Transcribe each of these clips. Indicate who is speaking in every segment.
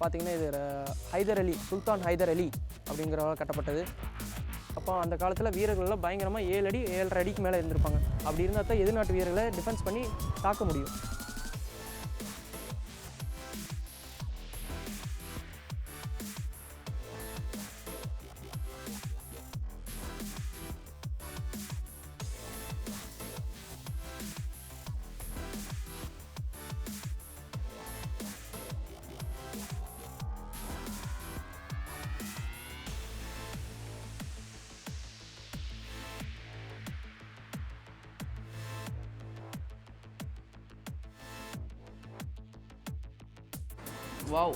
Speaker 1: பார்த்திங்கன்னா இது ஹைதர் அலி, சுல்தான் ஹைதர் அலி அப்படிங்கிறவரால் கட்டப்பட்டது. அப்போ அந்த காலத்தில் வீரர்கள்லாம் பயங்கரமாக 7 அடி 7.5 அடிக்கு மேலே இருந்திருப்பாங்க. அப்படி இருந்தால் தான் எதிர்நாட்டு வீரர்களை டிஃபென்ஸ் பண்ணி தாக்க முடியும். Wow.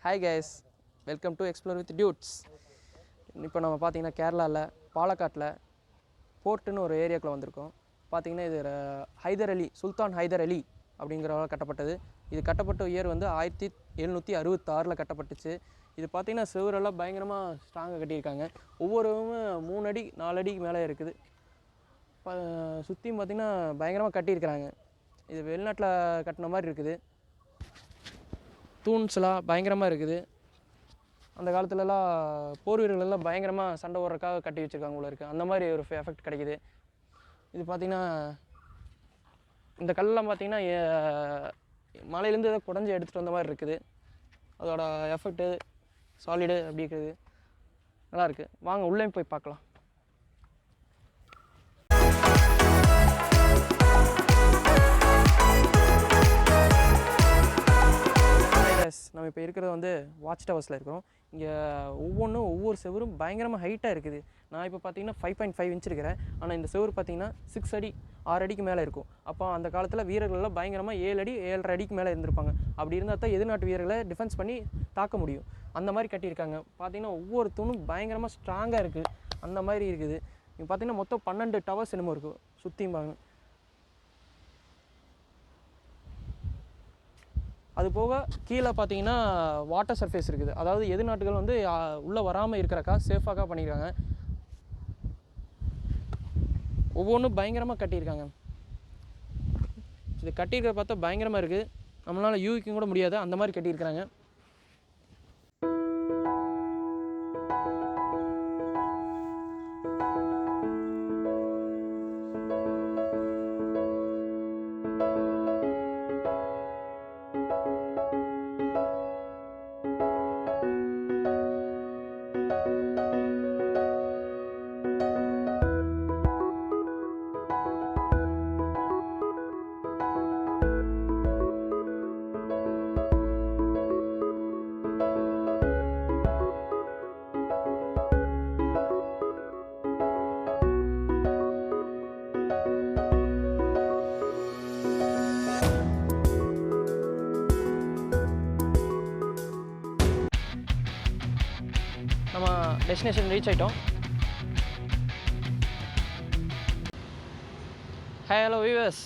Speaker 1: Hi guys, welcome to explore with dudes. இப்போ நம்ம பார்த்திங்கன்னா கேரளாவில் பாலக்காட்டில் போர்ட்டுன்னு ஒரு ஏரியாக்குள்ளே வந்திருக்கோம். பார்த்திங்கன்னா இது ஹைதர் அலி, சுல்தான் ஹைதர் அலி அப்படிங்கிறவரால் கட்டப்பட்டது. இது கட்டப்பட்ட இயர் வந்து 1766 கட்டப்பட்டுச்சு. இது பார்த்திங்கன்னா செவரெல்லாம் பயங்கரமாக ஸ்ட்ராங்காக கட்டியிருக்காங்க. ஒவ்வொருவரும் 3 அடி 4 அடிக்கு மேலே இருக்குது. சுற்றியும் பார்த்திங்கன்னா பயங்கரமாக கட்டியிருக்கிறாங்க. இது வெளிநாட்டில் கட்டின மாதிரி இருக்குது. தூண்ஸ்லாம் பயங்கரமாக இருக்குது. அந்த காலத்துலலாம் போர் வீரர்களெல்லாம் பயங்கரமாக சண்டை ஓடுறதுக்காக கட்டி வச்சுருக்காங்க போல இருக்குது. அந்த மாதிரி ஒரு எஃபெக்ட் கிடைக்குது. இது பார்த்திங்கன்னா இந்த கல்லெலாம் பார்த்திங்கன்னா மலையிலேருந்து எதாவது குடஞ்சி எடுத்துகிட்டு வந்த மாதிரி இருக்குது. அதோட எஃபெக்ட்டு சாலிடு அப்படி இருக்குது. நல்லாயிருக்கு. வாங்க உள்ளே போய் பார்க்கலாம். நம்ம இப்போ இருக்கிறது வந்து வாட்ச் டவர்ஸில் இருக்கிறோம். இங்கே ஒவ்வொரு செவரும் பயங்கரமாக ஹைட்டாக இருக்குது. நான் இப்போ பார்த்தீங்கன்னா 5.5 இன்ச் இருக்கிறேன். ஆனால் இந்த செவரு பார்த்தீங்கன்னா 6 அடி 6 அடிக்கு மேலே இருக்கும். அப்போ அந்த காலத்தில் வீரர்கள்லாம் பயங்கரமாக 7 அடி 7.5 அடிக்கு மேலே இருந்திருப்பாங்க. அப்படி இருந்தால் தான் எதிர்நாட்டு வீரர்களை டிஃபென்ஸ் பண்ணி தாக்க முடியும். அந்த மாதிரி கட்டியிருக்காங்க. பார்த்தீங்கன்னா ஒவ்வொரு தூணும் பயங்கரமாக ஸ்ட்ராங்காக இருக்குது. அந்த மாதிரி இருக்குது. இங்கே பார்த்தீங்கன்னா மொத்தம் 12 டவர்ஸ் என்னமோ இருக்கும் சுற்றியும் பாருங்க. அது போக கீழே பார்த்தீங்கன்னா வாட்டர் சர்ஃபேஸ் இருக்குது. அதாவது எதிர்நாட்டுகள் வந்து உள்ளே வராமல் இருக்கிறக்கா சேஃபாக பண்ணியிருக்காங்க. ஒவ்வொன்றும் பயங்கரமாக கட்டியிருக்காங்க. இது கட்டியிருக்கிற பார்த்தா பயங்கரமாக இருக்குது. நம்மளால் யூகிக்க கூட முடியாது, அந்த மாதிரி கட்டியிருக்கிறாங்க. நம்ம டெஸ்டினேஷன் ரீச் ஆகிட்டோம். ஹலோ வியூவர்ஸ்,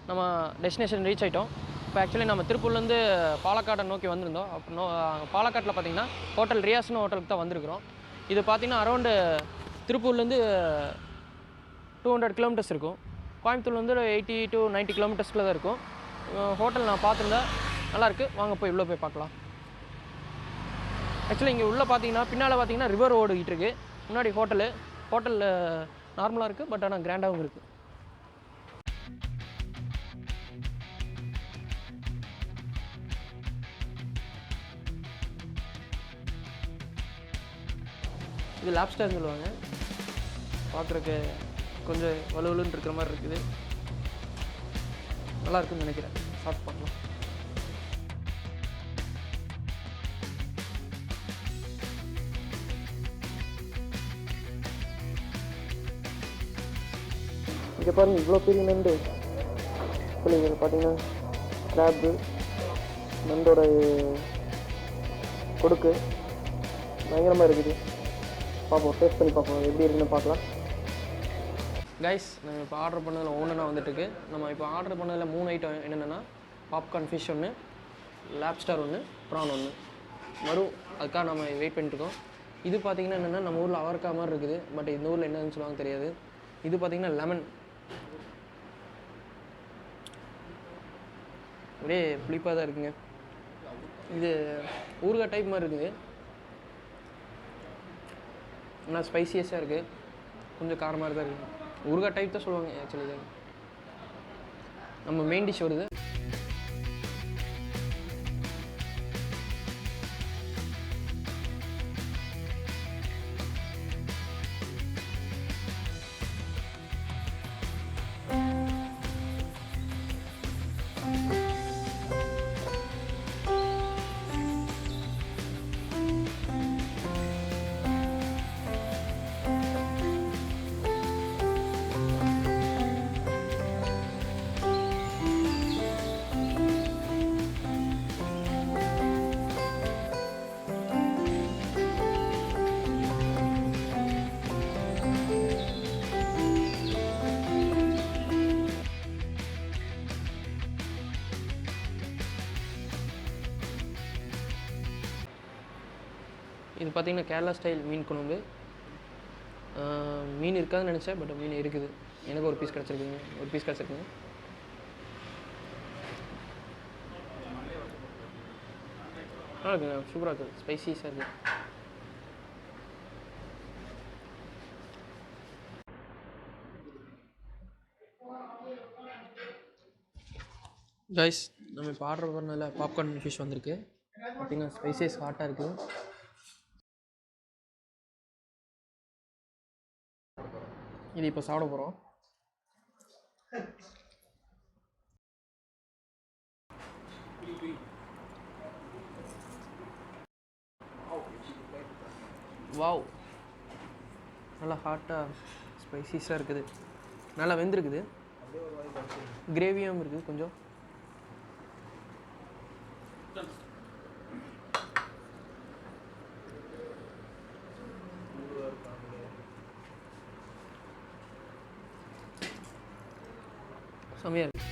Speaker 1: நம்ம டெஸ்டினேஷன் ரீச் ஆகிட்டோம். இப்போ ஆக்சுவலி நம்ம திருப்பூர்லேருந்து பாலக்காட்டை நோக்கி வந்திருந்தோம். அப்போ பாலக்காட்டில் பார்த்திங்கன்னா ஹோட்டல் ரியாஸ்னு ஹோட்டலுக்கு தான் வந்திருக்கிறோம். இது பார்த்திங்கன்னா அரௌண்டு திருப்பூர்லேருந்து 200 கிலோமீட்டர்ஸ் இருக்கும். கோயம்புத்தூர்லேருந்து 80 to 90 கிலோமீட்டர்ஸ்க்குள்ள தான் இருக்கும். ஹோட்டல் நான் பார்த்துருந்தேன், நல்லாயிருக்கு. வாங்க போய் உள்ளே போய் பார்க்கலாம். ஆக்சுவலி இங்கே உள்ளே பார்த்தீங்கன்னா பின்னால் பார்த்தீங்கன்னா ரிவர் ஓடிக்கிட்டு இருக்குது. முன்னாடி ஹோட்டல் நார்மலாக இருக்குது, பட் ஆனால் கிராண்டாகவும் இருக்குது. இது லாப்ஸ்டர்னு சொல்லுவாங்க. பார்க்குறக்கு கொஞ்சம் வலுவலுன்னு இருக்கிற மாதிரி இருக்குது. நல்லா இருக்குன்னு நினைக்கிறேன். சாப்பிட்டு பார்க்கலாம். இங்கே பாருங்கள், இவ்வளோ பெரிய நண்டு. சொல்லுங்க, பார்த்தீங்கன்னா கிராப்பு, நண்டோட கொடுக்கு பயங்கரமாக இருக்குது. பார்ப்போம், டேஸ்ட் பண்ணி பார்ப்போம் எப்படி இருக்குன்னு பார்க்கலாம். கைஸ், நம்ம இப்போ ஆர்டர் பண்ணதில் ஒன்றுனா வந்துட்டுருக்கு. நம்ம இப்போ ஆர்டர் பண்ணதில் 3 ஐட்டம் என்னென்னா பாப்கார்ன் ஃபிஷ் ஒன்று, லாப்ஸ்டர் ஒன்று, ப்ரான் ஒன்று வரும். அதுக்காக நம்ம வெயிட் பண்ணிட்டுருக்கோம். இது பார்த்திங்கன்னா என்னென்னா நம்ம ஊரில் அவரைக்காய் மாதிரி இருக்குது. பட் இந்த ஊரில் என்னன்னு சொல்லுவாங்க தெரியாது. இது பார்த்திங்கன்னா லெமன், ஒரே புளிப்பாக தான் இருக்குங்க. இது ஊறுகாய் டைப் மாதிரி இருக்குது. ஆனால் ஸ்பைசியஸாக இருக்குது, கொஞ்சம் காரமாக தான் இருக்குது. ஊறுகாய் டைப் தான் சொல்லுவாங்க ஆக்சுவலி. இது நம்ம மெயின் டிஷ் வருது. இது பார்த்திங்கன்னா கேரளா ஸ்டைல் மீன் குழம்பு. மீன் இருக்காதுன்னு நினச்சேன், பட் மீன் இருக்குது. எனக்கு ஒரு பீஸ் கிடச்சிருக்குங்க. நல்லா இருக்குங்க, சூப்பராக இருக்குது, ஸ்பைசிஸாக இருக்குது. கைஸ், நம்ம இப்போ ஆர்டர் பண்ணதில் பாப்கார்ன் ஃபிஷ் வந்திருக்கு. பார்த்திங்கன்னா ஸ்பைசிஸ் ஹாட்டாக இருக்குது. இது இப்போ சாப்பிட போகிறோம். வாவ், நல்லா ஹாட்டாக ஸ்பைசிஸாக இருக்குது. நல்லா வெந்திருக்குது, கிரேவியாகவும் இருக்குது கொஞ்சம். செம்மையாக இருக்குது.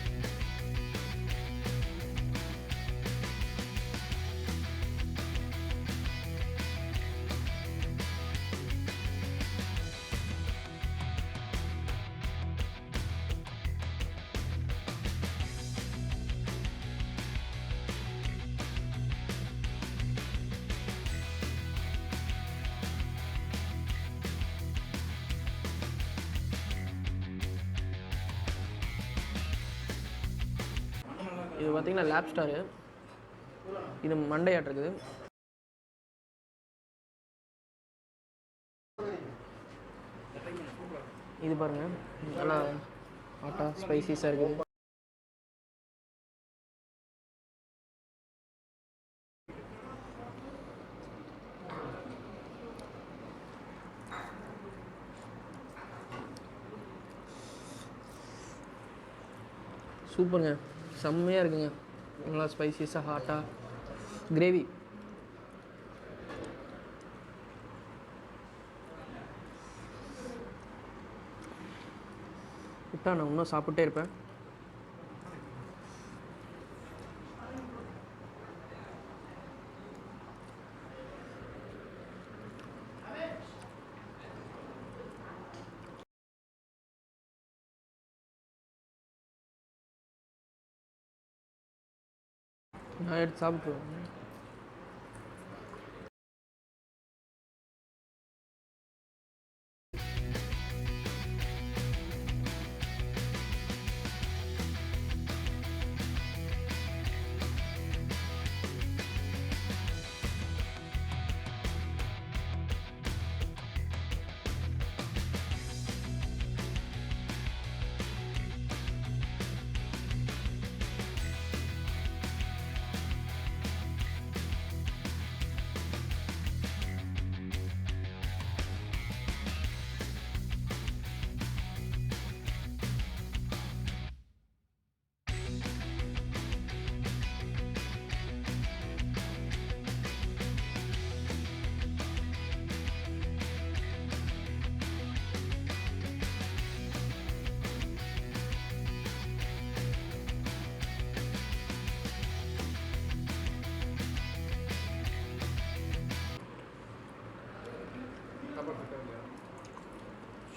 Speaker 1: இது பார்த்திங்கன்னா லாப்ஸ்டரு. இது மண்டையாட்டு இருக்குது. இது பாருங்கள், நல்லா ஹாட்டாக ஸ்பைசிஸாக இருக்குது. சூப்பருங்க, செம்மையாக இருக்குங்க. நல்லா ஸ்பைசிஸாக ஹாட்டாக கிரேவி. விட்டா நான் இன்னும் சாப்பிட்டே இருப்பேன். நான் எடுத்து சாப்பிட்ருவேன்.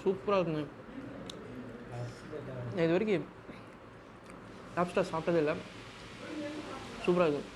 Speaker 1: சூப்பராக இருக்குங்க. நான் இது வரைக்கும் லாப்ஸ்டர் சாப்பிட்டதே இல்லை. சூப்பராக இருக்குது.